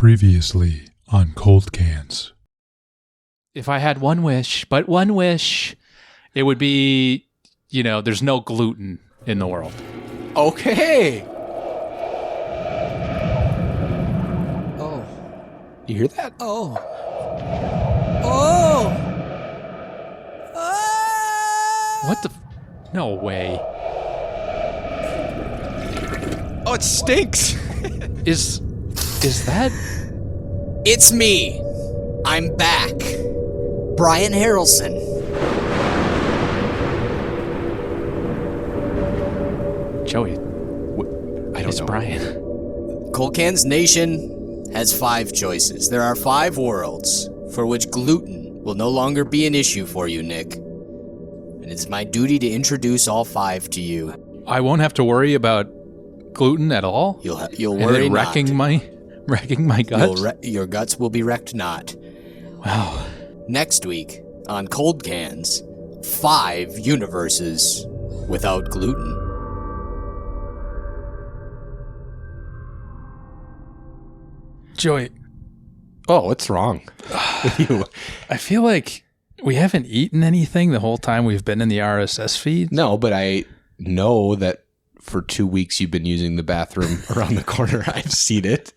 Previously on Cold Cans. If I had one wish, it would be, there's no gluten in the world. Okay. Oh. You hear that? Oh. What the? No way. Oh, it stinks. Is that? It's me. I'm back. Brian Harrelson. Joey. I don't It's know. Brian. Cold Cans Nation has 5 choices. There are 5 worlds for which gluten will no longer be an issue for you, Nick. And it's my duty to introduce all 5 to you. I won't have to worry about gluten at all. You'll And worry it not. wrecking my guts. Your guts will be wrecked not. Wow. Next week on Cold Cans, 5 universes without gluten. Joey, Oh, what's wrong with you? I feel like we haven't eaten anything the whole time we've been in the RSS feed. No, but I know that for 2 weeks you've been using the bathroom around the corner. I've seen it.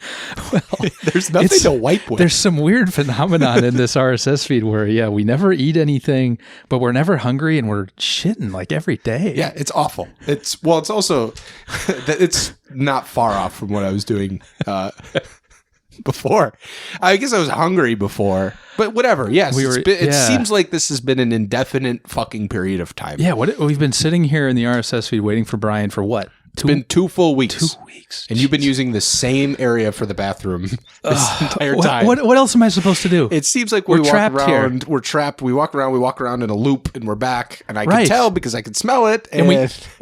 Well, There's nothing to wipe with. There's some weird phenomenon in this RSS feed where, we never eat anything, but we're never hungry and we're shitting like every day. Yeah, it's awful. It's also it's not far off from what I was doing before. I guess I was hungry before, but whatever. Yes, it seems like this has been an indefinite fucking period of time. Yeah, we've been sitting here in the RSS feed waiting for Brian for what? It's been 2 full weeks. 2 weeks. And you've been using the same area for the bathroom this entire time. What else am I supposed to do? It seems like We're we trapped walk here. around. We're trapped. We walk around in a loop, and we're back. And I can Right. tell because I can smell it. And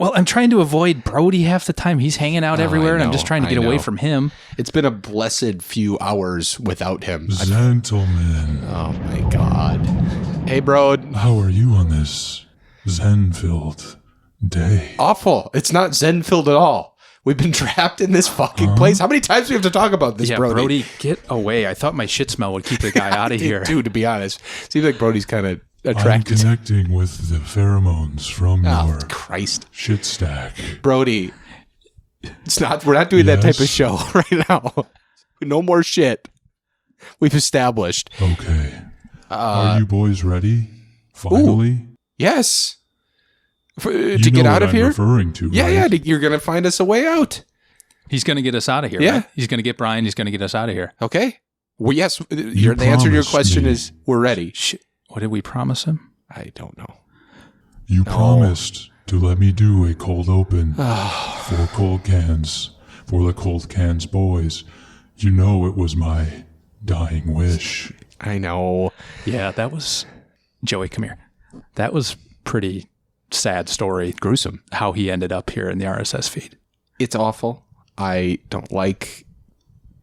I'm trying to avoid Brody half the time. He's hanging out everywhere, and I'm know, just trying to I get away know. from him. It's been a blessed few hours without him. Gentlemen, Oh my god. Hey, bro. how are you on this Zen-filled day? Awful. It's not Zen filled at all. We've been trapped in this fucking place. How many times do we have to talk about this, Yeah, Brody, get away. I thought my shit smell would keep the guy out of here. Dude, to be honest, seems like Brody's kind of I'm attracted. connecting with the pheromones from Oh, your Christ. shit stack. Brody, we're not doing that type of Yes? show right now. No more shit. We've established. Okay. Are you boys ready? Finally? Yes. To You get know out what of I'm here? referring to, Yeah, right? you're going to find us a way out. He's going to get us out of here. Yeah. Right? He's going to get Brian. He's going to get us out of here. Okay. Well, yes. The answer to your promised question me. is we're ready. Shit. What did we promise him? I don't know. You promised to let me do a cold open for Cold Cans, for the Cold Cans boys. You know it was my dying wish. I know. Yeah, that was... Joey, come here. That was pretty sad story. Gruesome. How he ended up here in the RSS feed. It's awful. I don't like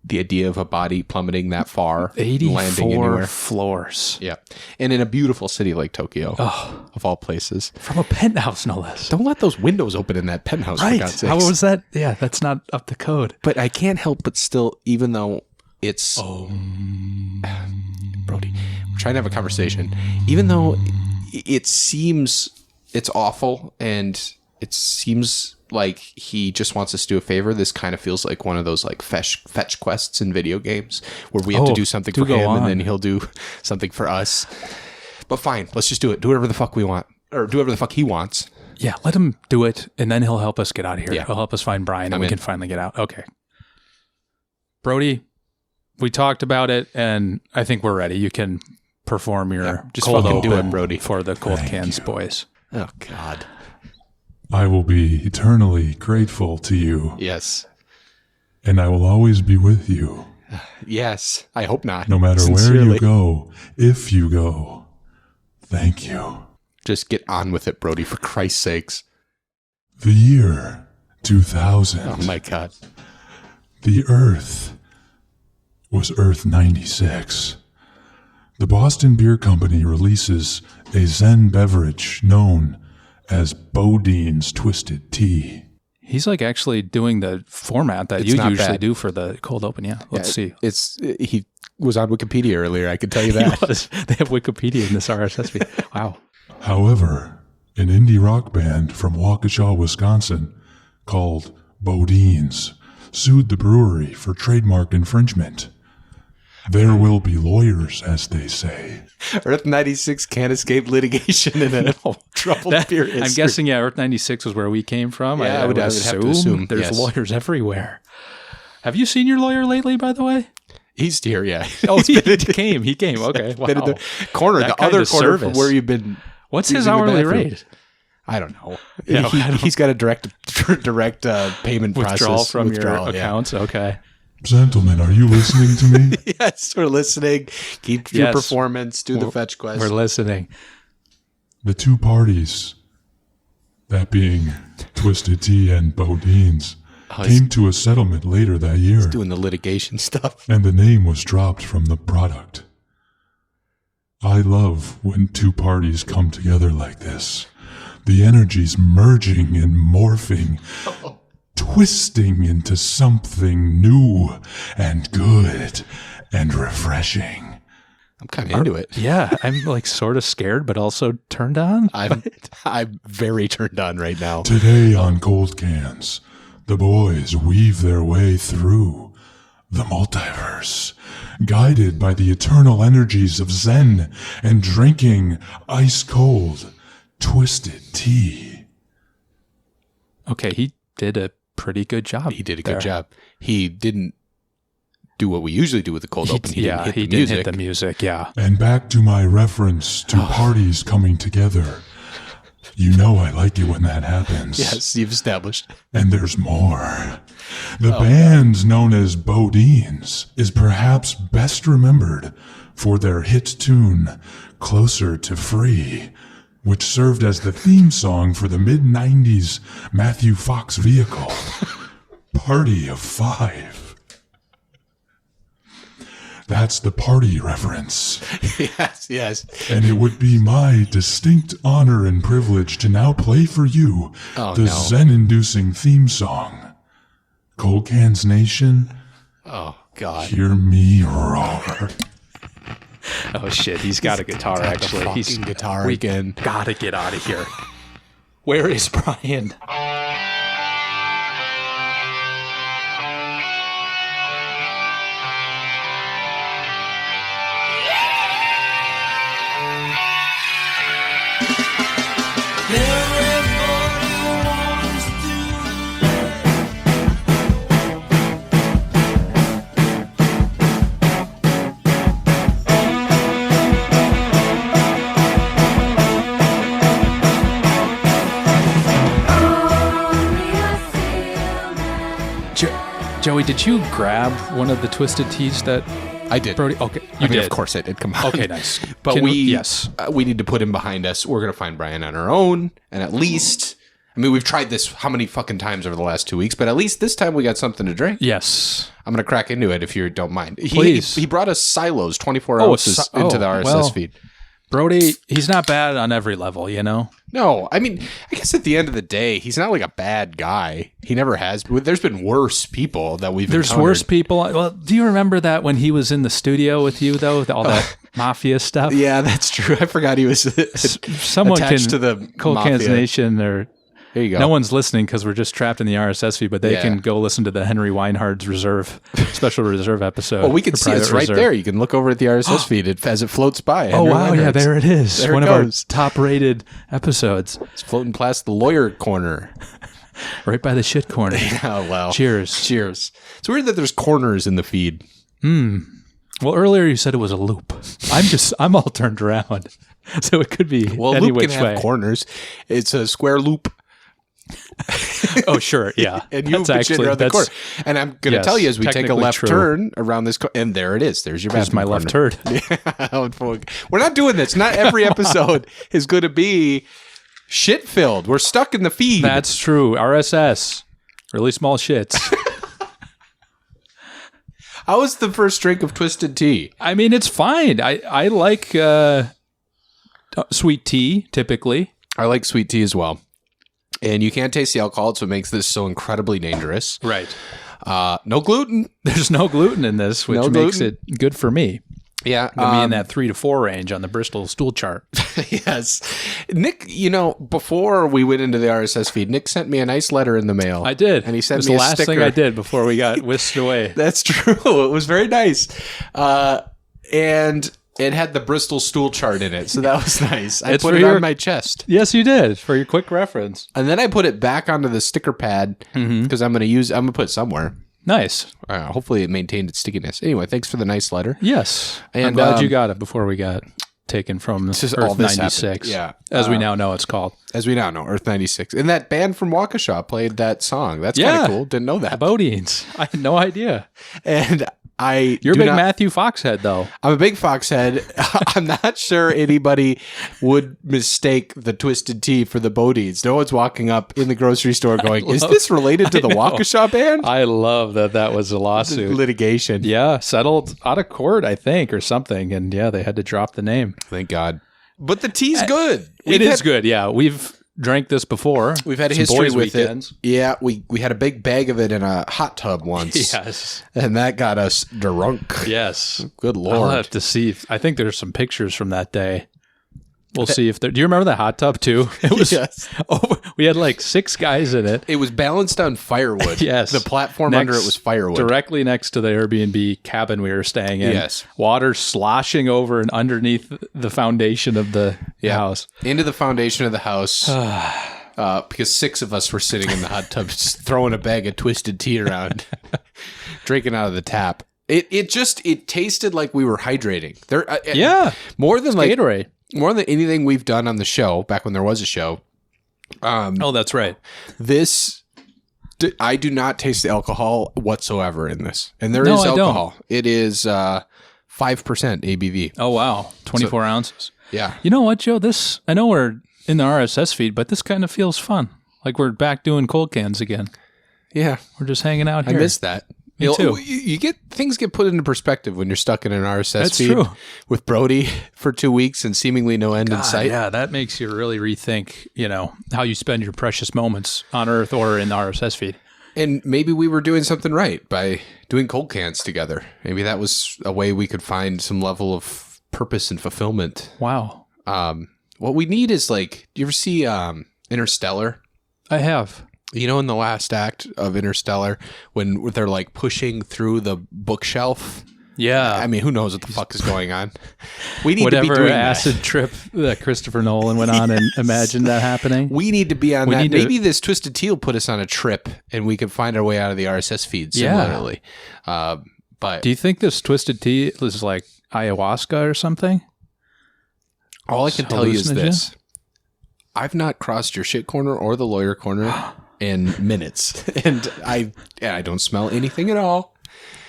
the idea of a body plummeting that far, landing 84 anywhere. floors. Yeah. And in a beautiful city like Tokyo, of all places. From a penthouse, no less. Don't let those windows open in that penthouse, for Right. God's sakes. How was that? Yeah, that's not up to code. But I can't help but still, even though it's... Brody, we're trying to have a conversation. Even though it seems it's awful and it seems like he just wants us to do a favor, this kind of feels like one of those like fetch quests in video games where we have to do something for go him on. and then he'll do something for us. But fine, let's just do it. Do whatever the fuck we want. Or do whatever the fuck he wants. Yeah, let him do it, and then he'll help us get out of here. Yeah. He'll help us find Brian, and I'm we in. can finally get out. Okay. Brody, we talked about it, and I think we're ready. You can perform your just cold fucking open do it, Brody. for the Cold Cans boys. Oh, God. I will be eternally grateful to you, Yes. and I will always be with you, Yes. I hope not. no matter where Sincerely. you go, if you go. Thank you. Just get on with it, Brody, for Christ's sakes. The year 2000. Oh, my God. The Earth was Earth 96. The Boston Beer Company releases a Zen beverage known as Bodine's Twisted Tea. He's like actually doing the format that It's you not usually bad. do for the cold open. Yeah. Let's see. He was on Wikipedia earlier. I can tell you that. They have Wikipedia in this RSS feed. Wow. However, an indie rock band from Waukesha, Wisconsin, called Bodines, sued the brewery for trademark infringement. There will be lawyers, as they say. Earth 96 can't escape litigation in a troubled period. I'm guessing, Earth 96 was where we came from. Yeah, I would have to assume, There's yes. lawyers everywhere. Have you seen your lawyer lately, by the way? He's here, yeah. Oh, he came. Okay. Wow. Been in the corner, That the kind other of corner from service. where you've been. What's his using the hourly bathroom. rate? I don't know. Yeah, He's got a direct payment Withdrawal process. from your yeah. accounts? Okay. Gentlemen, are you listening to me? Yes, we're listening. Keep your Yes. performance. Do the fetch quest. We're listening. The two parties, that being Twisted Tea and Bodines, came to a settlement later that year, doing the litigation stuff. and the name was dropped from the product. I love when two parties come together like this. The energies merging and morphing, twisting into something new and good and refreshing. I'm kind of into it. Yeah, I'm like sort of scared, but also turned on. I'm very turned on right now. Today on Cold Cans, the boys weave their way through the multiverse, guided by the eternal energies of Zen and drinking ice-cold, twisted tea. Okay, he did a pretty good job. He did a there. good job. He didn't do what we usually do with the cold open. He didn't hit the music. Yeah. And back to my reference to parties coming together. You know I like it when that happens. Yes, you've established. And there's more. The band known as Bodines is perhaps best remembered for their hit tune, Closer to Free, which served as the theme song for the mid-90s Matthew Fox vehicle, Party of Five. That's the party reference. Yes. And it would be my distinct honor and privilege to now play for you the Zen-inducing theme song. Cold Cans Nation, Oh, God. hear me roar. Oh shit, he's got a guitar actually. He's guitar we again. gotta get out of here. Where is Brian? Joey, did you grab one of the twisted teas that I did. Brody? Okay, you I mean, did. of course I did. Come on. Okay, nice. But Can we need to put him behind us. We're going to find Brian on our own. And at least, I mean, we've tried this how many fucking times over the last 2 weeks, but at least this time we got something to drink. Yes. I'm going to crack into it if you don't mind. Please. He brought us silos, 24 ounces into the RSS feed. Brody, he's not bad on every level, you know? No, I mean, I guess at the end of the day, he's not like a bad guy. He never has. There's been worse people that we've There's encountered. worse people. Well, do you remember that when he was in the studio with you, though? All that mafia stuff? Yeah, that's true. I forgot he was Someone attached can, to the Cold Cans mafia. Nation, or There you go. no one's listening because we're just trapped in the RSS feed, but they Yeah. can go listen to the Henry Weinhard's Special Reserve episode. Well, we can for see it's Private right Reserve. there. You can look over at the RSS feed as it floats by. Oh, Henry wow. Yeah, Weinhardt's. there it is. There One it of goes. our top-rated episodes. It's floating past the lawyer corner. Right by the shit corner. Oh, wow. Cheers. Cheers. It's weird that there's corners in the feed. Well, earlier you said it was a loop. I'm all turned around. So it could be Well, any loop which can way. have corners. It's a square loop. Oh, sure. Yeah. And you That's pitch it around the corner. that's And I'm going to yes, tell you as we take a technically left true. turn around this, and there it is. There's your bathroom my left corner. turd. We're not doing this. Not every episode is going to be shit filled. We're stuck in the feed. That's true. RSS. Really small shits. How was the first drink of Twisted Tea? I mean, it's fine. I like sweet tea, typically. I like sweet tea as well. And you can't taste the alcohol, so it makes this so incredibly dangerous. Right. No gluten. There's no gluten in this, which No makes gluten. it good for me. Yeah. To be in that 3 to 4 range on the Bristol stool chart. Yes. Nick, before we went into the RSS feed, Nick sent me a nice letter in the mail. I did. And he it sent was me the a last sticker. thing I did before we got whisked away. That's true. It was very nice. And it had the Bristol stool chart in it. So that was nice. I It's put for it your- on my chest. Yes, you did, for your quick reference. And then I put it back onto the sticker pad because I'm going to put it somewhere. Nice. Hopefully it maintained its stickiness. Anyway, thanks for the nice letter. Yes. I'm And, glad you got it before we got taken from just all Earth this 96. happened. Yeah. As we now know it's called. As we now know, Earth 96. And that band from Waukesha played that song. That's kind Yeah. of cool. Didn't know that. Bodines. I had no idea. And You're a big Matthew Foxhead, though. I'm a big Foxhead. I'm not sure anybody would mistake the Twisted Tea for the Bodines. No one's walking up in the grocery store going, is this related to the know. Waukesha band? I love that was a lawsuit. Litigation. Yeah, settled out of court, I think, or something. And yeah, they had to drop the name. Thank God. But the tea's good. It is good. Yeah, we've drank this before. We've had a Some history boys' with weekends. it. Yeah, we had a big bag of it in a hot tub once. Yes. And that got us drunk. Yes. Good I'll Lord. have to see. I think there's some pictures from that day. We'll see if there. Do you remember the hot tub too? It was. Yes. Oh, we had like 6 guys in it. It was balanced on firewood. Yes. The platform Next- under it was firewood. Directly next to the Airbnb cabin we were staying in. Yes. Water sloshing over and underneath the foundation of the house. Into the foundation of the house. Because 6 of us were sitting in the hot tub just throwing a bag of Twisted Tea around, drinking out of the tap. It tasted like we were hydrating. Yeah. More than Gatorade. more than anything we've done on the show, back when there was a show. Oh, that's right. I do not taste the alcohol whatsoever in this. And there No, is I don't. alcohol. It is 5% ABV. Oh, wow. 24 ounces. Yeah. You know what, Joe? I know we're in the RSS feed, but this kind of feels fun. Like we're back doing cold cans again. Yeah. We're just hanging out I here. miss that. Me too. You get things get put into perspective when you're stuck in an RSS That's feed true. with Brody for 2 weeks and seemingly no end in sight. Yeah, that makes you really rethink, how you spend your precious moments on Earth or in the RSS feed. And maybe we were doing something right by doing cold cans together. Maybe that was a way we could find some level of purpose and fulfillment. Wow. What we need is do you ever see Interstellar? I have. In the last act of Interstellar, when they're pushing through the bookshelf. Yeah. I mean, who knows what the fuck is going on? We need to be Whatever doing acid that. trip that Christopher Nolan went on and imagined that happening. We need to be on We that. need to- Maybe this Twisted Tea will put us on a trip, and we can find our way out of the RSS feed similarly. But Do you think this Twisted Tea is like ayahuasca or something? all I can tell you is hallucinogen? this: I've not crossed your shit corner or the lawyer corner in minutes, and I don't smell anything at all.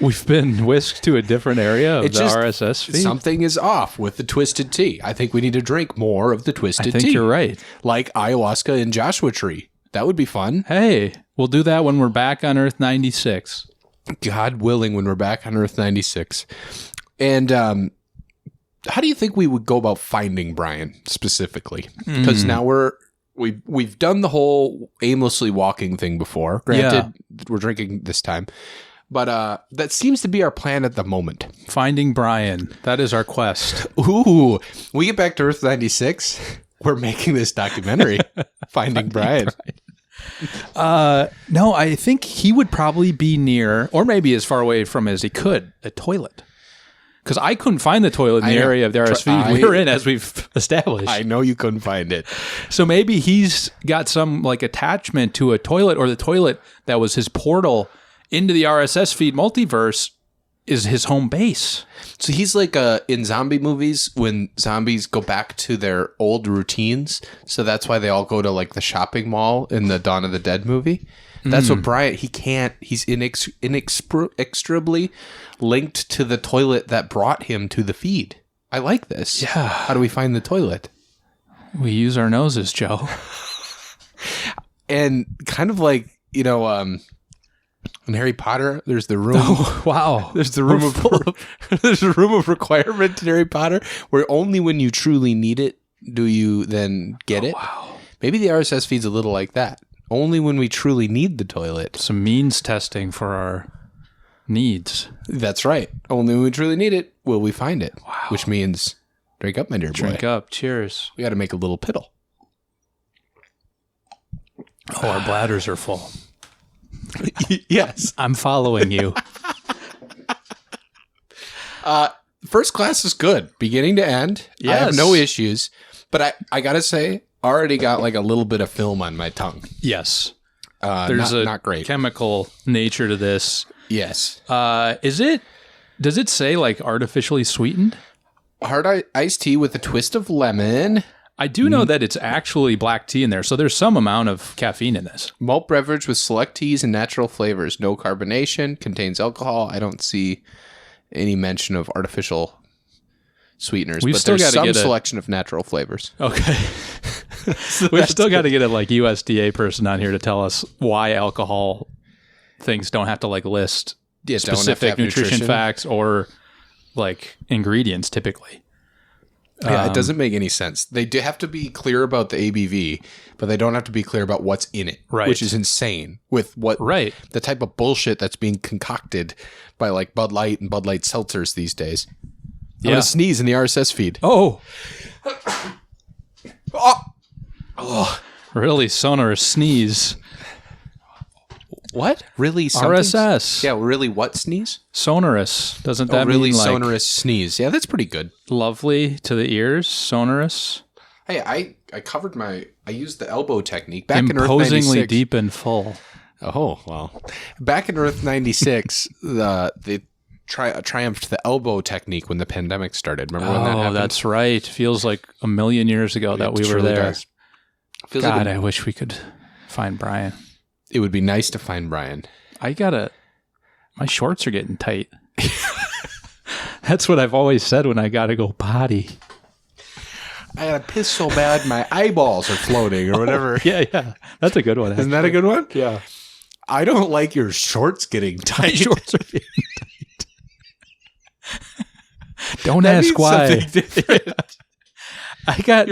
We've been whisked to a different area of It's the just RSS feed. Something is off with the Twisted Tea. I think we need to drink more of the I Twisted think Tea. you're right. Like ayahuasca and Joshua Tree. That would be fun. Hey, we'll do that when we're back on Earth 96. God willing, when we're back on Earth 96. And how do you think we would go about finding Brian specifically? Because now we've done the whole aimlessly walking thing before. Granted, we're drinking this time. But that seems to be our plan at the moment. Finding Brian. That is our quest. Ooh, we get back to Earth 96. We're making this documentary, Finding Brian. No, I think he would probably be near, or maybe as far away from as he could, a toilet. Because I couldn't find the toilet in the I know. area of the RSV we were in, as we've established. I know you couldn't find it. So maybe he's got some attachment to a toilet, or the toilet that was his portal into the RSS feed multiverse is his home base. So he's like in zombie movies when zombies go back to their old routines. So that's why they all go to the shopping mall in the Dawn of the Dead movie. That's what Brian, he's inextricably linked to the toilet that brought him to the feed. I like this. Yeah. How do we find the toilet? We use our noses, Joe. And kind of in Harry Potter, there's the room. Wow. There's the room there's a room of requirement in Harry Potter where only when you truly need it do you then get it. Wow. Maybe the RSS feed's a little like that. Only when we truly need the toilet. Some means testing for our needs. That's right. Only when we truly need it will we find it. Wow. Which means drink up, my dear boy. Drink up. Cheers. We got to make a little piddle. Oh, our bladders are full. Yes. I'm following you. First class is good. Beginning to end. I have Yes. no issues. But I got to say, I already got like a little bit of film on my tongue. Yes. There's not great. Chemical nature to this. Yes. Does it say like artificially sweetened? Hard iced tea with a twist of lemon. I do know that it's actually black tea in there, so there's some amount of caffeine in this. Malt beverage with select teas and natural flavors. No carbonation. Contains alcohol. I don't see any mention of artificial sweeteners. We've but still there's gotta some get a- selection of natural flavors. Okay. We've still got to get a like USDA person on here to tell us why alcohol things don't have to like list Yeah, don't have to specific have nutrition facts or like ingredients typically. Yeah, it doesn't make any sense. They do have to be clear about the ABV, but they don't have to be clear about what's in it, Right. which is insane with what Right. the type of bullshit that's being concocted by like Bud Light and Bud Light seltzers these days. I'm Yeah. gonna sneeze in the RSS feed. Oh, Oh, really sonorous sneeze. what? Really? Something? RSS. Yeah, really? What sneeze? Sonorous. Doesn't that Really mean like sonorous sneeze. Yeah, that's pretty good. lovely to the ears? Sonorous. Hey, I covered my. I used the elbow technique back in Earth Imposingly 96. deep and full. Oh well, back in Earth 96, they triumphed the elbow technique when the pandemic started. Remember when that Oh, happened? that's right. Feels like a million years ago that It we were truly there. does. Feels God, like I wish we could find Brian. it would be nice to find Brian. My shorts are getting tight. That's what I've always said when I gotta go potty. I gotta piss so bad my eyeballs are floating or whatever. Yeah. That's a good one. Isn't that a good one? Yeah. I don't like your shorts getting tight. Shorts are getting tight. Don't That ask means why. something different.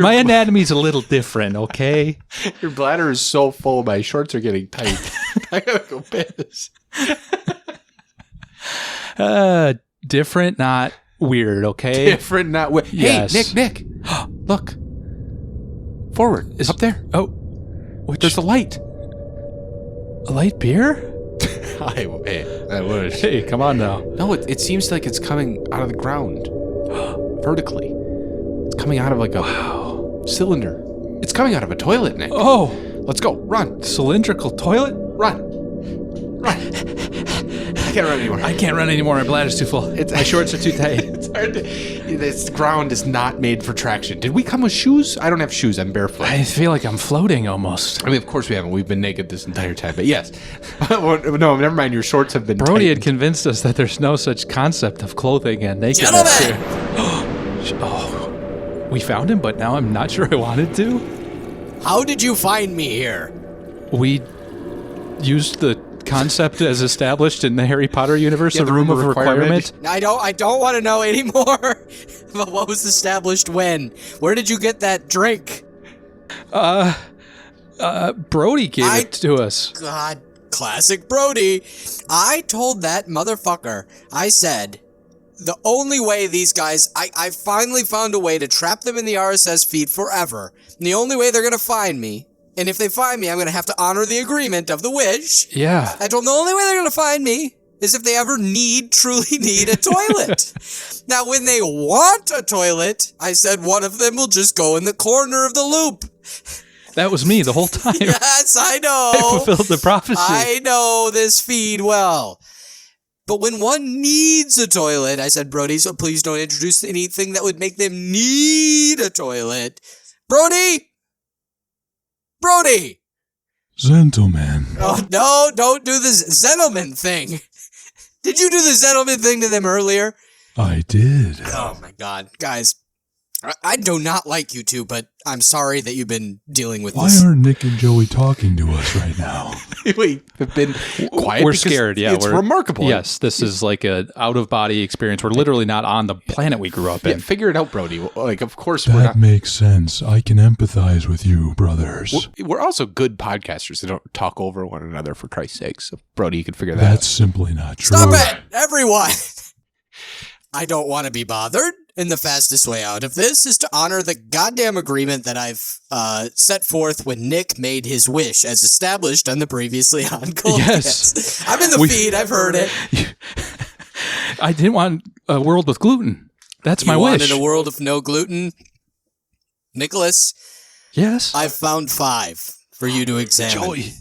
My anatomy's a little different, okay? Your bladder is so full, my shorts are getting tight. I gotta go piss. Different, not weird, okay? Different, not hey, Yes. Nick, look, forward, up there. Oh, There's a light. a light beer? I wish. Hey, come on now. No, it seems like it's coming out of the ground, vertically. It's coming out of like a cylinder. It's coming out of a toilet, Nick. Oh, Let's go, run, cylindrical toilet? run. I can't run anymore. I can't run anymore. My bladder's too full. My shorts are too tight. It's hard to. This ground is not made for traction. Did we come with shoes? I don't have shoes. I'm barefoot. I feel like I'm floating almost. I mean, of course we haven't. We've been naked this entire time. But yes. No, never mind. Your shorts have been Brody had tightened. convinced us that there's no such concept of clothing and nakedness here. Oh, we found him, but now I'm not sure I wanted to. How did you find me here? We used the concept as established in the Harry Potter universe, Yeah, a the room of requirement. I don't want to know anymore. But what was established when? Where did you get that drink? Brody gave it to us. God, classic Brody. I told that motherfucker, I said, the only way these guys, I finally found a way to trap them in the RSS feed forever. And the only way they're going to find me, and if they find me, I'm going to have to honor the agreement of the wish. Yeah. I told them the only way they're going to find me is if they ever truly need a toilet. Now, when they want a toilet, I said one of them will just go in the corner of the loop. That was me the whole time. Yes, I know. I fulfilled the prophecy. I know this feed well. But when one needs a toilet, I said, Brody, so please don't introduce anything that would make them need a toilet. Brody! Brody! Gentlemen, Oh, no, don't do this Zentelman thing. Did you do the Zentelman thing to them earlier? I did. Oh my God. Guys, I do not like you two, but I'm sorry that you've been dealing with Why this. aren't Nick and Joey talking to us right now? We have been quiet. We're because scared. Yeah, it's we're remarkable. Yes, this is like a out of body experience. We're literally not on the planet we grew up Yeah, in. figure it out, Brody. Like, of course, we're That not. makes sense. I can empathize with you, brothers. We're also good podcasters that don't talk over one another, for Christ's sake. So, Brody, you can figure that That's out. simply not true. Stop it, everyone! I don't want to be bothered, and the fastest way out of this is to honor the goddamn agreement that I've set forth when Nick made his wish, as established on the previously on Cold Yes. Cats. I'm in the feed, I've heard it. I didn't want a world with gluten. That's my You wish. wanted a world of no gluten? Nicholas, Yes. I've found 5 for you to examine. Joey.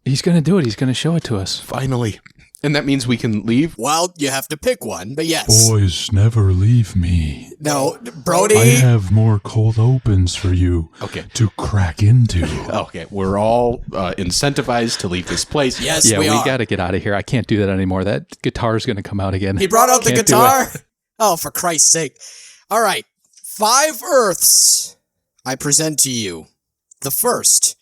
He's going to do it. He's going to show it to us. Finally. And that means we can leave. Well, you have to pick one, but yes. Boys, never leave me. No, Brody. I have more cold opens for you Okay. to crack into. Okay, we're all incentivized to leave this place. Yes, Yeah, we we are. got to get out of here. I can't do that anymore. That guitar's going to come out again. He brought out the Can't do guitar. it. Oh, for Christ's sake. All right. 5 Earths I present to you. The first.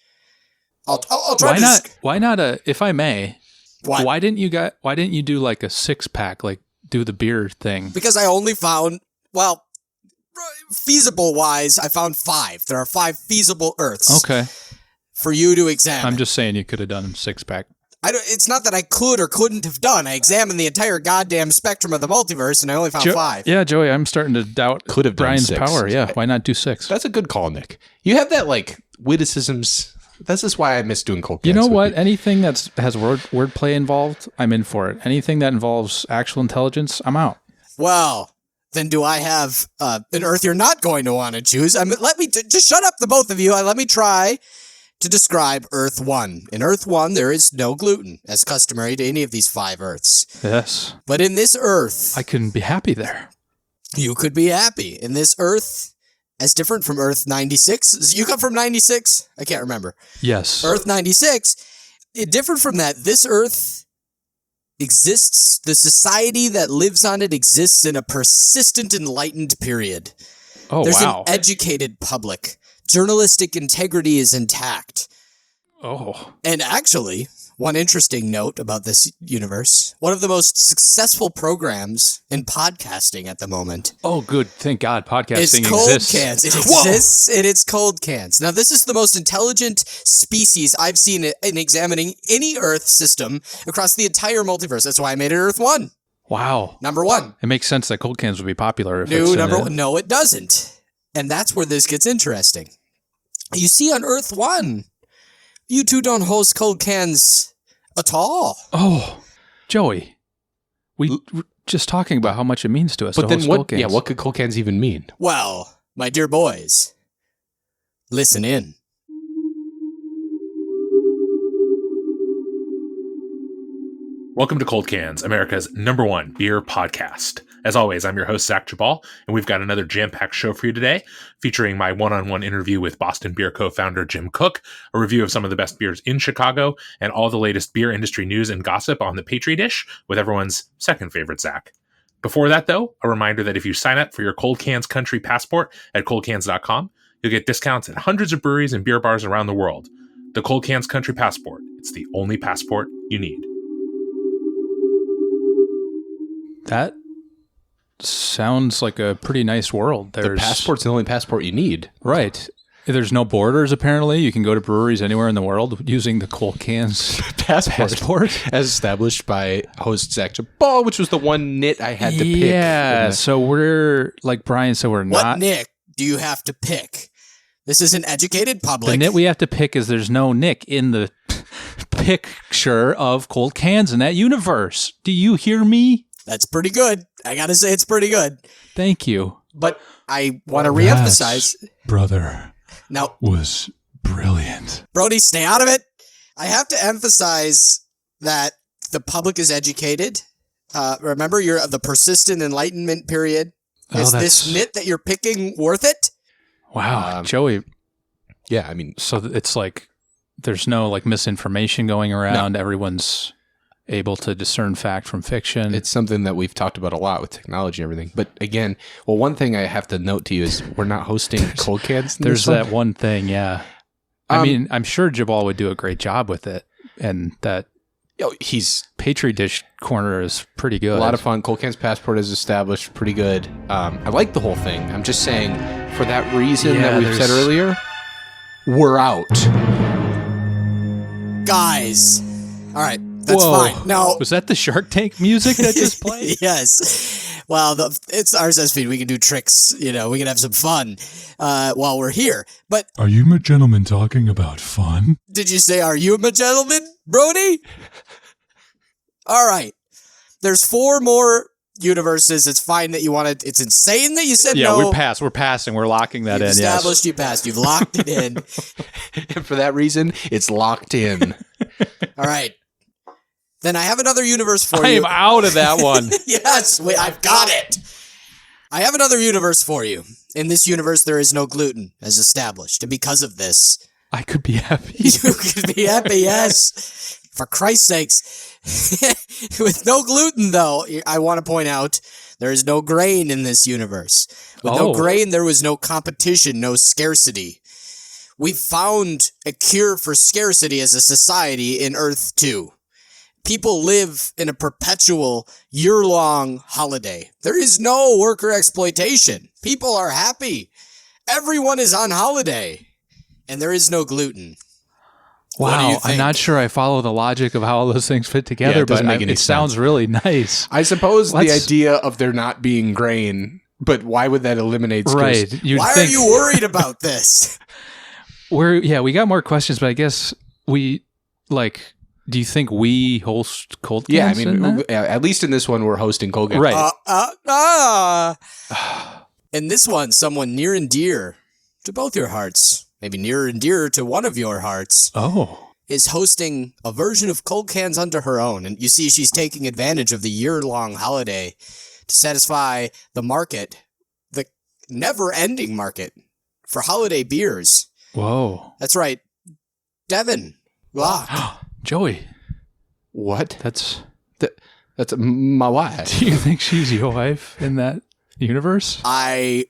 I'll try Why to... not? Why not if I may, What? why didn't you do like a 6-pack, like do the beer thing? Because I only found, well, feasible wise, I found 5. There are 5 feasible Earths Okay. for you to examine. I'm just saying you could have done 6-pack. It's not that I could or couldn't have done. I examined the entire goddamn spectrum of the multiverse, and I only found 5. Yeah, Joey, I'm starting to doubt Could have done Brian's 6. power. Yeah, why not do 6? That's a good call, Nick. You have that, like, witticisms. This is why I miss doing Cold You Cats know with what? Anything that has wordplay involved, I'm in for it. Anything that involves actual intelligence, I'm out. Well, then do I have an Earth you're not going to want to choose? Let me just shut up, the both of you. Let me try to describe Earth 1. In Earth 1, there is no gluten, as customary to any of these 5 Earths. Yes, But in this Earth, I couldn't be happy there. you could be happy. In this Earth, as different from Earth 96. You come from 96? I can't remember. Yes. Earth 96, different from that, this Earth exists, the society that lives on it exists in a persistent enlightened period. Oh, There's wow. an educated public. Journalistic integrity is intact. Oh, And actually, one interesting note about this universe, one of the most successful programs in podcasting at the moment oh, good. Thank God, is podcasting Cold exists. Cans. It Whoa! exists, and it's Cold Cans. Now, this is the most intelligent species I've seen in examining any Earth system across the entire multiverse. That's why I made it Earth 1. Wow. Number 1. It makes sense that cold cans would be popular. If No, it's in number it. 1. No, it doesn't. And that's where this gets interesting. You see, on Earth 1, you two don't host Cold Cans at all. Oh, Joey, we were just talking about how much it means to us. But to then host what? Cold Cans. Yeah, what could Cold Cans even mean? Well, my dear boys, listen in. Welcome to Cold Cans, America's #1 beer podcast. As always, I'm your host, Zach Jabal, and we've got another jam-packed show for you today, featuring my one-on-one interview with Boston Beer co-founder Jim Cook, a review of some of the best beers in Chicago, and all the latest beer industry news and gossip on the Petri dish with everyone's second favorite, Zach. Before that, though, a reminder that if you sign up for your Cold Cans Country Passport at coldcans.com, you'll get discounts at hundreds of breweries and beer bars around the world. The Cold Cans Country Passport. It's the only passport you need. That sounds like a pretty nice world. The There's passport's the only passport you need. right. There's no borders. Apparently, you can go to breweries anywhere in the world using the Cold Cans passport. As established by host Zach Jabal, which was the one nit I had to pick. Yeah. in the- So we're like Brian said, we're What not. Nick do you have to pick? This is an educated public. The nit we have to pick is there's no Nick in the picture of Cold Cans in that universe. Do you hear me? That's pretty good. I gotta say, it's pretty good. Thank you. But I want to reemphasize. Brother, Now, was brilliant. Brody, stay out of it. I have to emphasize that the public is educated. Remember, you're the persistent enlightenment period. Oh, Is that's- this nit that you're picking worth it? Wow, Joey. yeah, I mean, So it's like there's no like misinformation going around. Everyone's able to discern fact from fiction. It's something that we've talked about a lot with technology and everything. But again, well, one thing I have to note to you is we're not hosting cold cans. in There's this one. that one thing, yeah. I mean, I'm sure Jabal would do a great job with it, and that He's Petri dish corner is pretty good. a lot of fun. Cold Cans Passport is established, pretty good. I like the whole thing. I'm just saying, for that reason Yeah, that we've said there's- earlier, we're out. Guys. All right. That's Whoa. fine. No. Was that the Shark Tank music that just played? Yes. Well, it's RSS feed. We can do tricks. We can have some fun while we're here. But Are you gentlemen talking about fun? did you say, are you a gentleman, Brody? All right. There's 4 more universes. It's fine that you want to. It's insane that you said Yeah, no. We're passing. We're locking that You've in, established you passed. You've locked it in. And for that reason, it's locked in. All right. Then I have another universe for I you. am out of that one. Yes, wait, I've got it. I have another universe for you. In this universe, there is no gluten, as established. And because of this, I could be happy. you could be happy, yes. For Christ's sakes. With no gluten, though, I want to point out, there is no grain in this universe. With no Oh. grain, there was no competition, no scarcity. We found a cure for scarcity as a society in Earth 2. People live in a perpetual, year-long holiday. There is no worker exploitation. People are happy. Everyone is on holiday. And there is no gluten. What do you Wow, think? I'm not sure I follow the logic of how all those things fit together, it doesn't but make any it sounds really nice. I suppose the Let's- idea of there not being grain, but why would that eliminate scarcity? Right. You'd Why think are you worried about this? we got more questions, but I guess do you think we host cold cans? Yeah, I in mean, that? at least in this one, we're hosting Cold Cans. Right. In this one, someone near and dear to both your hearts, maybe nearer and dearer to one of your hearts, Oh. is hosting a version of Cold Cans unto her own. And you see, she's taking advantage of the year-long holiday to satisfy the market, the never-ending market for holiday beers. Whoa. That's right. Devin. Wow. Joey, What? that's That's my wife. do you think she's your wife in that universe? I'd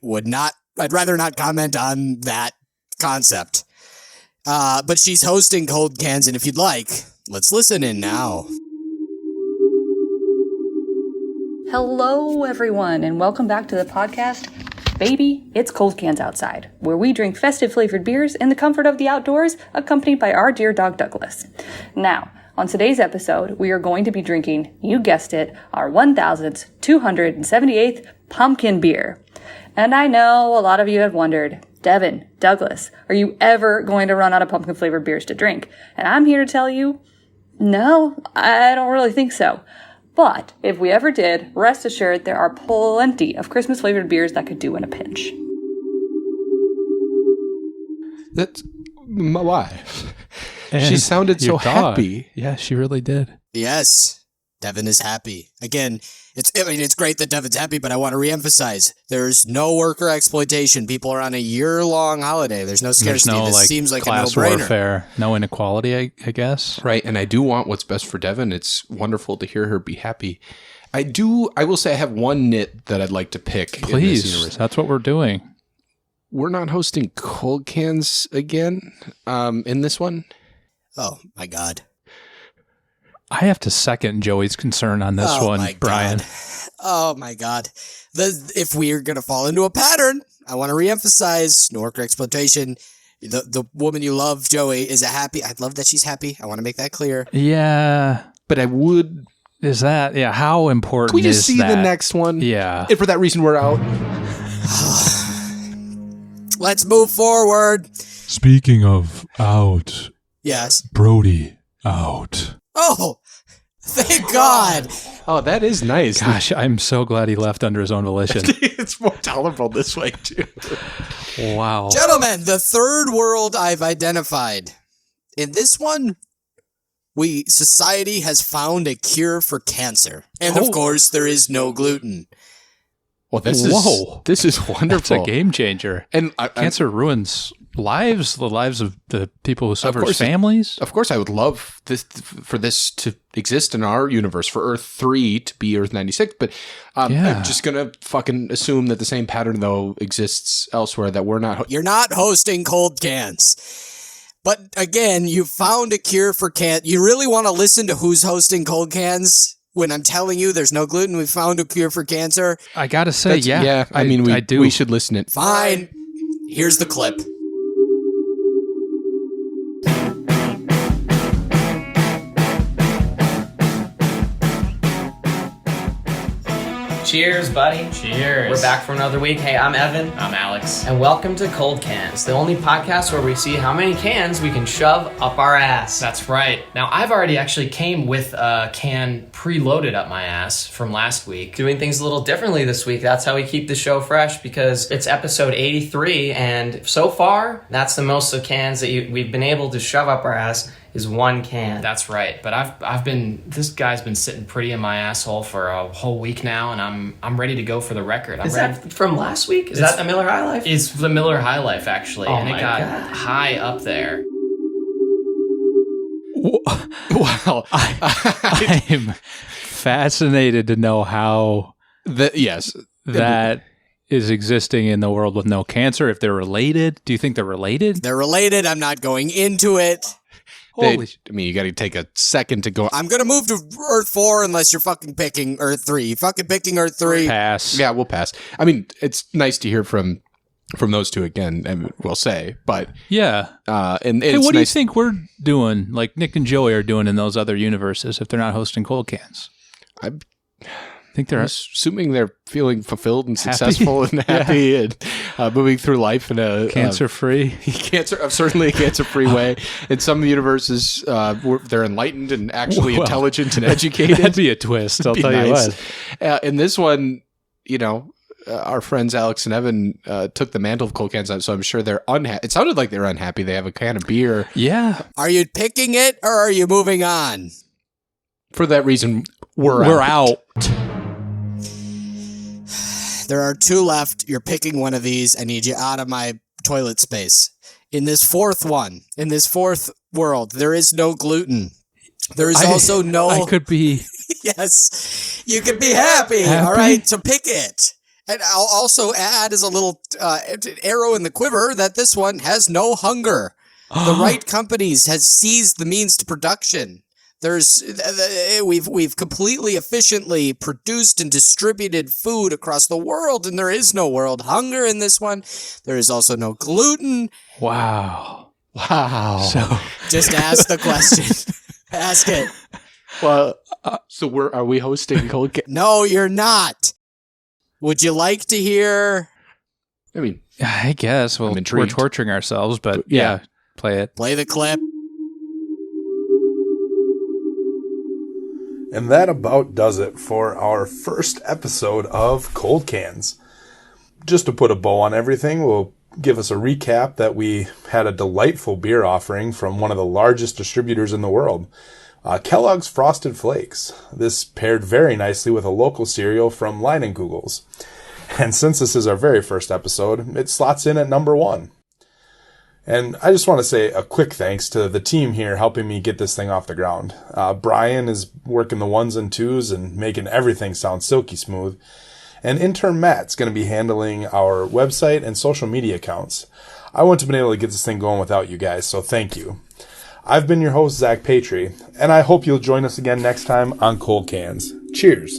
rather not comment on that concept. But she's hosting Cold Cans, and if you'd like, let's listen in now. Hello, everyone, and welcome back to the podcast. Baby, it's Cold Cans Outside, where we drink festive flavored beers in the comfort of the outdoors, accompanied by our dear dog Douglas. Now, on today's episode, we are going to be drinking, you guessed it, our 1,278th pumpkin beer. And I know a lot of you have wondered, Devin, Douglas, are you ever going to run out of pumpkin flavored beers to drink? And I'm here to tell you, no, I don't really think so. But if we ever did, rest assured there are plenty of Christmas flavored beers that could do in a pinch. That's my wife. And She sounded your so dog. happy. Yeah, she really did. Yes, Devin is happy. Again, it's great that Devin's happy, but I want to reemphasize, there's no worker exploitation. People are on a year-long holiday. There's no There's scarcity. no This seems like a class no-brainer. warfare, no inequality, I guess. Right, and I do want what's best for Devin. It's wonderful to hear her be happy. I will say I have one nit that I'd like to pick in this Please, universe. that's what we're doing. We're not hosting Cold Cans again in this one. Oh, my God. I have to second Joey's concern on this Oh, one, my Brian. God. Oh, my God. If we're going to fall into a pattern, I want to reemphasize no worker exploitation. The woman you love, Joey, is happy. I love that she's happy. I want to make that clear. Yeah, But I would. is that how important Can we just is see that? the next one? Yeah. And for that reason, we're out. Let's move forward. Speaking of out, Yes. Brody out. Oh, thank God. Oh, that is nice. Gosh, I'm so glad he left under his own volition. It's more tolerable this way, too. Wow. Gentlemen, the third world I've identified. In this one, society has found a cure for cancer. And of course, there is no gluten. Well, this Whoa. is That's a wonderful. game changer. And Cancer ruins lives, the lives of the people who suffer course it- families. Of course, I would love for this to exist in our universe, for Earth 3 to be Earth 96, but Yeah. I'm just going to fucking assume that the same pattern, though, exists elsewhere, that we're not... You're not hosting cold cans. But again, you found a cure for can. You really want to listen to who's hosting cold cans when I'm telling you there's no gluten? We found a cure for cancer. I gotta say, yeah, I mean, I do. we should listen it. Fine. Here's the clip. Cheers, buddy. Cheers. We're back for another week. Hey, I'm Evan. I'm Alex. And welcome to Cold Cans, the only podcast where we see how many cans we can shove up our ass. That's right. Now, I've already actually came with a can preloaded up my ass from last week. Doing things a little differently this week. That's how we keep the show fresh, because it's episode 83, and so far, that's the most of cans that we've been able to shove up our ass is one can. That's right. But this guy's been sitting pretty in my asshole for a whole week now, and I'm ready to go for the record. Is that from last week? Is that the Miller High Life? It's the Miller High Life, actually, Oh and it my got God. high up there. Well, I'm fascinated to know how yes. that is existing in the world with no cancer. If they're related, do you think they're related? They're related. I'm not going into it. Holy I mean, you got to take a second to go. I'm going to move to Earth 4 unless you're fucking picking Earth 3. You fucking picking Earth 3. pass. Yeah, we'll pass. I mean, it's nice to hear from those two again, and we'll say, but Yeah. and Hey, it's what do you nice. think we're doing, like Nick and Joey are doing in those other universes if they're not hosting cold cans? I think they're assuming they're feeling fulfilled and Happy? successful and happy and moving through life in a cancer-free. certainly a cancer-free way. In some universes, they're enlightened and actually Well, intelligent and educated. That'd be a twist, I'll Be tell you nice. what. In this one, our friends Alex and Evan took the mantle of cold cans out, so I'm sure they're unhappy. It sounded like they were unhappy. They have a can of beer. Yeah. Are you picking it or are you moving on? For that reason, we're out. There are two left. You're picking one of these. I need you out of my toilet space. In this fourth one, in this fourth world, there is no gluten. There is also no... I could be. Yes, you can be happy. All right, so pick it. And I'll also add as a little arrow in the quiver that this one has no hunger. The right companies has seized the means to production. We've completely efficiently produced and distributed food across the world, and there is no world hunger in this one. There is also no gluten. Wow. So, Just ask the question. Ask it. well, so are we hosting cold cans? No, you're not. Would you like to hear? I mean, I guess we're intrigued. torturing ourselves, but yeah. yeah, play it. Play the clip. And that about does it for our first episode of Cold Cans. Just to put a bow on everything, we'll give us a recap that we had a delightful beer offering from one of the largest distributors in the world, Kellogg's Frosted Flakes. This paired very nicely with a local cereal from Leinenkugel's. And since this is our very first episode, it slots in at number 1. And I just want to say a quick thanks to the team here helping me get this thing off the ground. Brian is working the ones and twos and making everything sound silky smooth. And intern Matt's going to be handling our website and social media accounts. I wouldn't have been able to get this thing going without you guys, so thank you. I've been your host, Zach Patry, and I hope you'll join us again next time on Cold Cans. Cheers.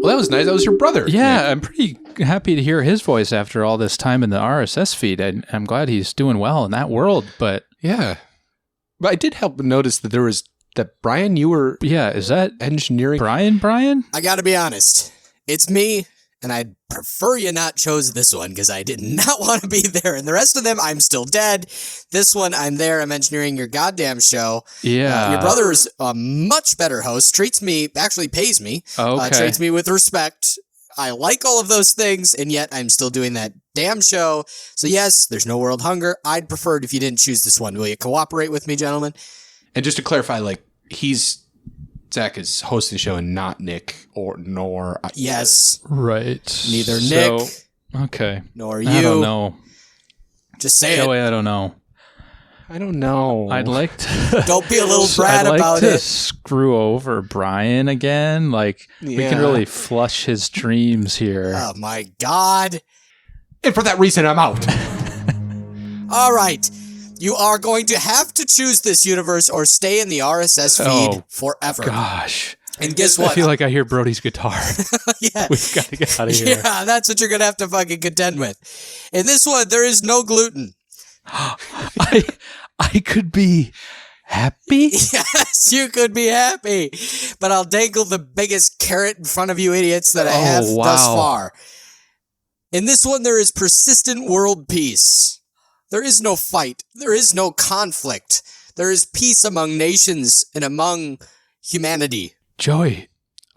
well, that was nice. That was your brother. Yeah, Nick. I'm pretty happy to hear his voice after all this time in the RSS feed. I'm glad he's doing well in that world, but Yeah. But I did help notice that Brian, you were yeah, is that engineering. Brian? I gotta be honest. It's me, and I'd prefer you not chose this one because I did not want to be there. And the rest of them, I'm still dead. This one, I'm there. I'm engineering your goddamn show. Yeah. Your brother is a much better host. Actually pays me. Okay. Treats me with respect. I like all of those things, and yet I'm still doing that damn show. So yes, there's no world hunger. I'd prefer it if you didn't choose this one. Will you cooperate with me, gentlemen? And just to clarify, like, Zach is hosting the show and not Nick nor. Yes. Right. Neither So- Nick Okay. nor you. I don't know. Just say Joey, it. I don't know. I don't know. I'd like to. Don't be a little brat I'd like about to it. screw over Brian again. Like we can Yeah. really flush his dreams here. Oh my God. And for that reason, I'm out. All right. You are going to have to choose this universe or stay in the RSS feed Oh, forever. Gosh. And guess I what? fil like I hear Brody's guitar. Yeah. We've got to get out of here. Yeah, that's what you're going to have to fucking contend with. In this one, there is no gluten. I could be happy. Yes, you could be happy. But I'll dangle the biggest carrot in front of you idiots that I have thus wow. far. In this one, there is persistent world peace. There is no fight. There is no conflict. There is peace among nations and among humanity. Joey,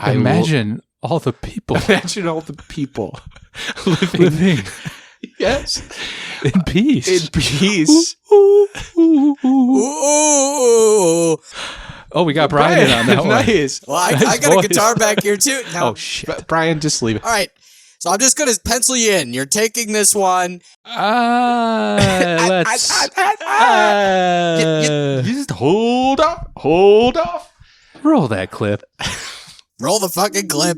imagine all the people Imagine all the people living yes, in peace. in peace. Ooh. Oh, we got Brian in on that one. Nice. Well, I Nice got voice. a guitar back here too. No. Oh shit! But Brian, just leave it. All right. So I'm just going to pencil you in. You're taking this one. Let's. Just hold off. Roll that clip. Roll the fucking clip.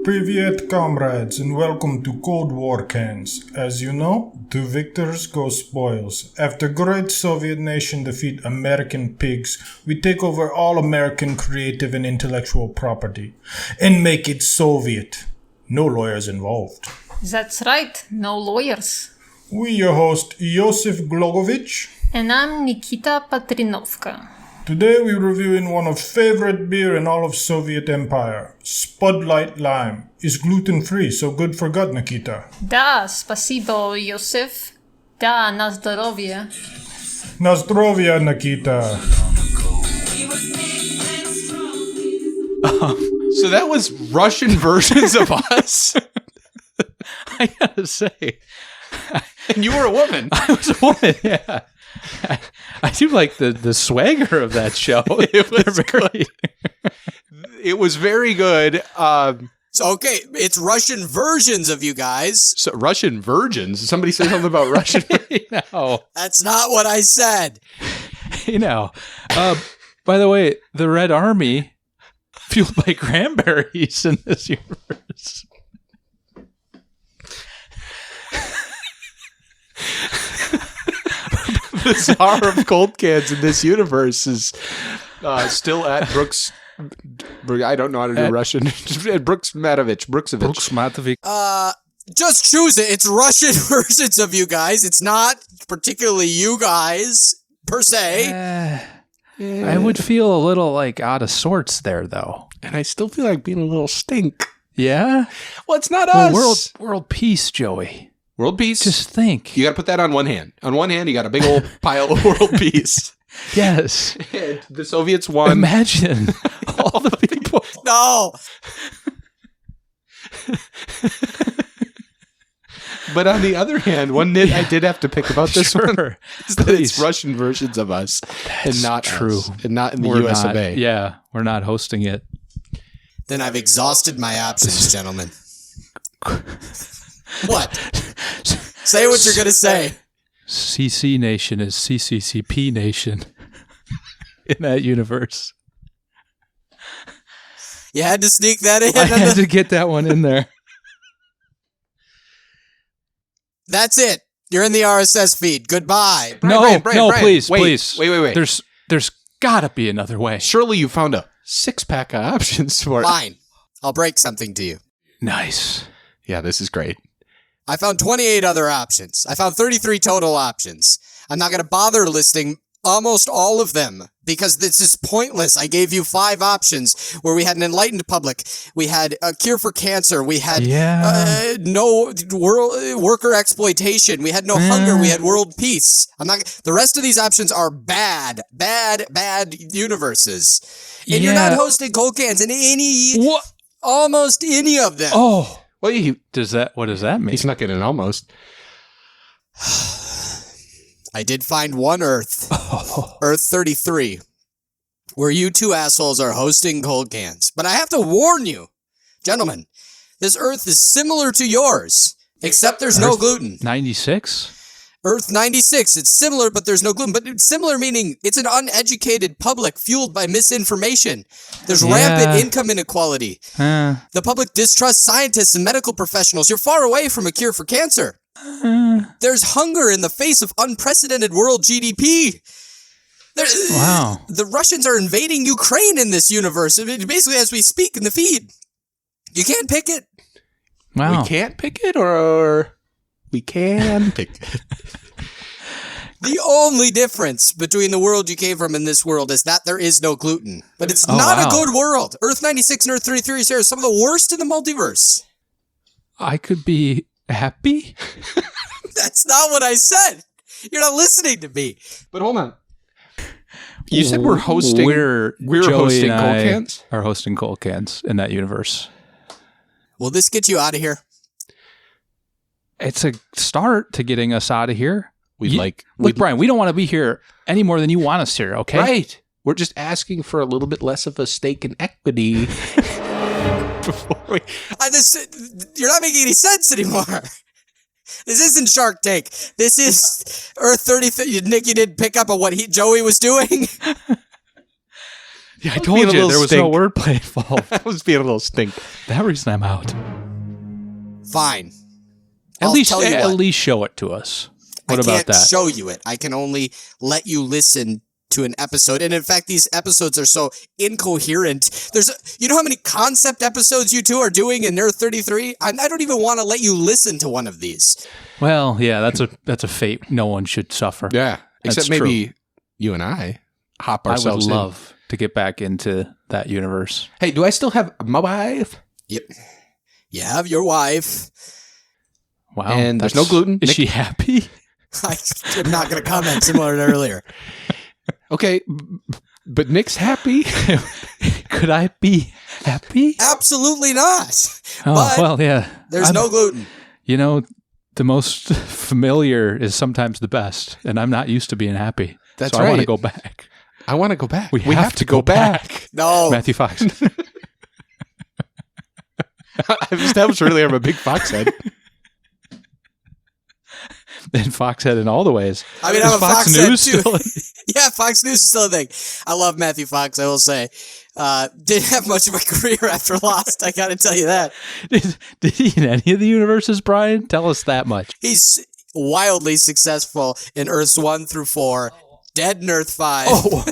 Привет, comrades, and welcome to Cold War Cans. As you know, to victors go spoils. After great Soviet nation defeat American pigs, we take over all American creative and intellectual property and make it Soviet. No lawyers involved. That's right, no lawyers. We your host, Yosif Glogovich. And I'm Nikita Patrinovka. Today we're reviewing one of favorite beer in all of Soviet Empire, Spud Light Lime. Is gluten-free, so good for gut, Nikita. Da, spasibo, Yosef. Da, na zdrowie. Na zdrowie, Nikita. So that was Russian versions of us, I gotta say, and you were a woman. I was a woman. Yeah, I do like the swagger of that show. It was great. It was very good. So, okay, it's Russian versions of you guys. So Russian virgins. Did somebody say something about Russian? No, That's not what I said. you know. By the way, the Red Army, fueled by cranberries in this universe. The czar of cold cans in this universe is still at Brooks. I don't know how to do Russian. Brooksovich. Brooks Matovic. Just choose it. It's Russian versions of you guys. It's not particularly you guys, per se. I would feel a little like out of sorts there, though. And I still feel like being a little stink. Yeah. Well, it's not Well, us. world peace, Joey. World peace. Just think. You got to put that on one hand. On one hand, you got a big old pile of world peace. Yes. And the Soviets won. Imagine all the people. No. But on the other hand, one nit I did have to pick about this one Sure. is that it's Please. Russian versions of us and not true. us, and not in the We're US not, of A. Yeah, we're not hosting it. Then I've exhausted my options, gentlemen. What? Say what you're going to say. CC Nation is CCCP Nation in that universe. You had to sneak that in. I had to get that one in there. That's it. You're in the RSS feed. Goodbye. Brian, Brian, please, wait, please. wait. There's gotta be another way. Surely you found a 6-pack of options for it. Fine. I'll break something to you. Nice. Yeah, this is great. I found 28 other options. I found 33 total options. I'm not going to bother listing almost all of them because this is pointless. I gave you 5 options where we had an enlightened public. We had a cure for cancer. We had no worker exploitation. We had no hunger. We had world peace. The rest of these options are bad universes. And you're not hosting Cold Cans in almost any of them. Oh. Well, what does that mean? He snuck it in almost. I did find one Earth, Earth 33, where you two assholes are hosting Cold Cans. But I have to warn you, gentlemen, this Earth is similar to yours. Except there's no gluten. 96? Earth 96. It's similar, but there's no gluten. But it's similar meaning it's an uneducated public fueled by misinformation. There's rampant income inequality. The public distrusts scientists and medical professionals. You're far away from a cure for cancer. There's hunger in the face of unprecedented world GDP. Wow. The Russians are invading Ukraine in this universe. I mean, basically, as we speak in the feed. You can't pick it. Wow. We can't pick it, or we can pick it. The only difference between the world you came from and this world is that there is no gluten. But it's not a good world. Earth 96 and Earth 33 are some of the worst in the multiverse. I could be happy? That's not what I said. You're not listening to me. But hold on. You said we're hosting. We're hosting Cold Cans? Are hosting Cold Cans in that universe. Will this get you out of here? It's a start to getting us out of here. Look, Brian, we don't want to be here any more than you want us here, okay? Right. We're just asking for a little bit less of a stake in equity. You're not making any sense anymore. This isn't Shark Tank. This is Earth 30. Nick, you didn't pick up on what Joey was doing? Yeah, I told you there was no wordplay involved. I was being a little stink. That reason I'm out. Fine. At least show it to us. What about that? I can't show you it. I can only let you listen to an episode. And in fact, these episodes are so incoherent. You know how many concept episodes you two are doing in Earth 33? I don't even want to let you listen to one of these. Well, yeah, that's a fate no one should suffer. Yeah, except That's maybe true. you and I hop ourselves in. I would love to get back into that universe. Hey, do I still have my wife? Yep. You have your wife. Wow. And there's no gluten. Is she happy? I'm not going to comment similar to earlier. Okay, but Nick's happy. Could I be happy? Absolutely not. Oh, but well, yeah. There's no gluten. You know, the most familiar is sometimes the best, and I'm not used to being happy. That's so right. I want to go back. I want to go back. We have to go back. No. Matthew Fox. I've established earlier I'm a big fox head. And Foxhead in all the ways. I mean, Is I'm a Fox Foxhead News too. still? Yeah, Fox News is still a thing. I love Matthew Fox, I will say. Didn't have much of a career after Lost, I gotta tell you that. Did he in any of the universes, Brian? Tell us that much. He's wildly successful in Earths 1 through 4, dead in Earth 5. Oh.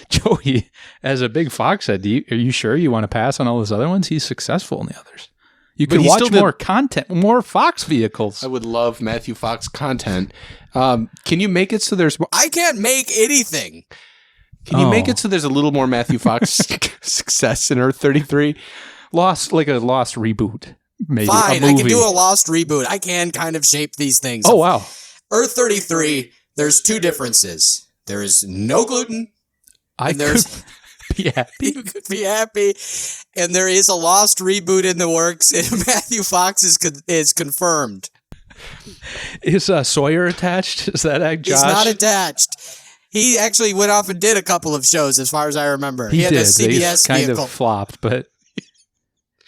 Joey, as a big Foxhead, are you sure you want to pass on all those other ones? He's successful in the others. You can watch more content, more Fox vehicles. I would love Matthew Fox content. Can you make it so there's... I can't make anything. Can you make it so there's a little more Matthew Fox success in Earth 33? Like a Lost reboot, maybe. Fine, I can do a Lost reboot. I can kind of shape these things. Oh, wow. Earth 33, there's two differences. There is no gluten. I could be happy. You could be happy. And there is a Lost reboot in the works, and Matthew Fox is confirmed. Is Sawyer attached? Is that Josh? He's not attached. He actually went off and did a couple of shows, as far as I remember. He had did. a CBS He's kind vehicle. of flopped, but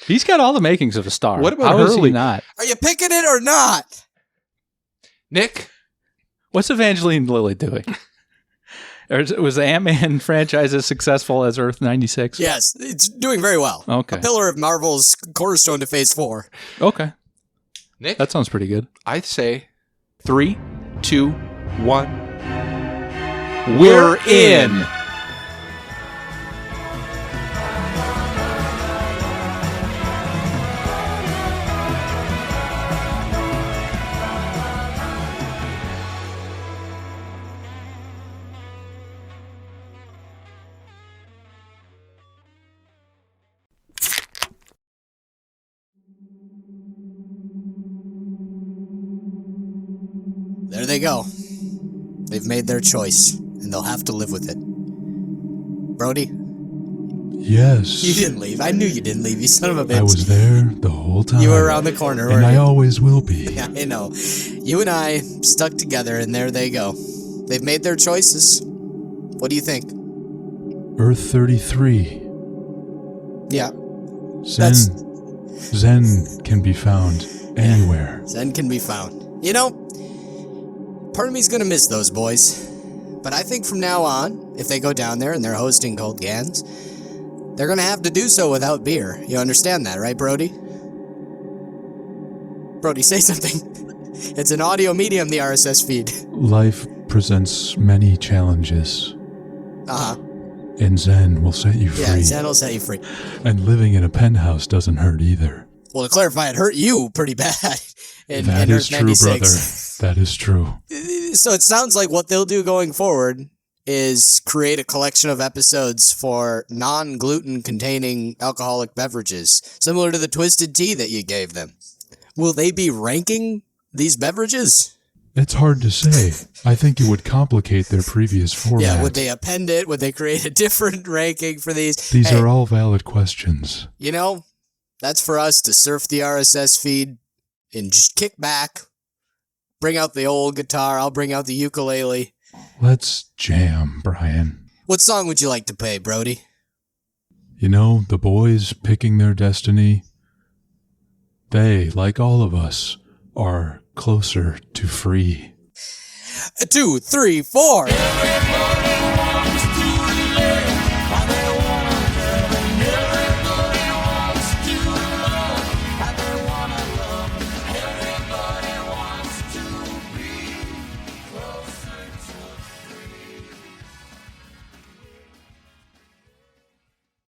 he's got all the makings of a star. What about How is Hurley? he not? Are you picking it or not? Nick? What's Evangeline Lilly doing? Was the Ant-Man franchise as successful as Earth 96? Yes, it's doing very well. Okay. A pillar of Marvel's cornerstone to Phase 4. Okay. Nick? That sounds pretty good. I'd say 3, 2, 1. We're in. There they go. They've made their choice, and they'll have to live with it. Brody, Yes. you didn't leave. I knew you didn't leave, you son of a bitch. I was there the whole time. You were around the corner, and weren't I you? always will be. Yeah, I know. You and I stuck together, and there they go. They've made their choices. What do you think? Earth 33. Yeah. Zen can be found Anywhere. Zen can be found. You know, part of me's gonna miss those boys. But I think from now on, if they go down there and they're hosting Cold Cans, they're gonna have to do so without beer. You understand that, right, Brody? Brody, say something. It's an audio medium, the RSS feed. Life presents many challenges, Uh-huh. and Zen will set you free. Yeah, Zen will set you free. And living in a penthouse doesn't hurt either. Well, to clarify, it hurt you pretty bad in That Earth is true, 96. brother. That is true. So it sounds like what they'll do going forward is create a collection of episodes for non-gluten containing alcoholic beverages, similar to the Twisted Tea that you gave them. Will they be ranking these beverages? It's hard to say. I think it would complicate their previous format. Yeah, would they append it? Would they create a different ranking for these? These Hey, are all valid questions. you know, that's for us to surf the RSS feed and just kick back, bring out the old guitar, I'll bring out the ukulele. Let's jam, Brian. What song would you like to play, Brody? You know, the boys picking their destiny, they, like all of us, are closer to free. 2, 3, 4.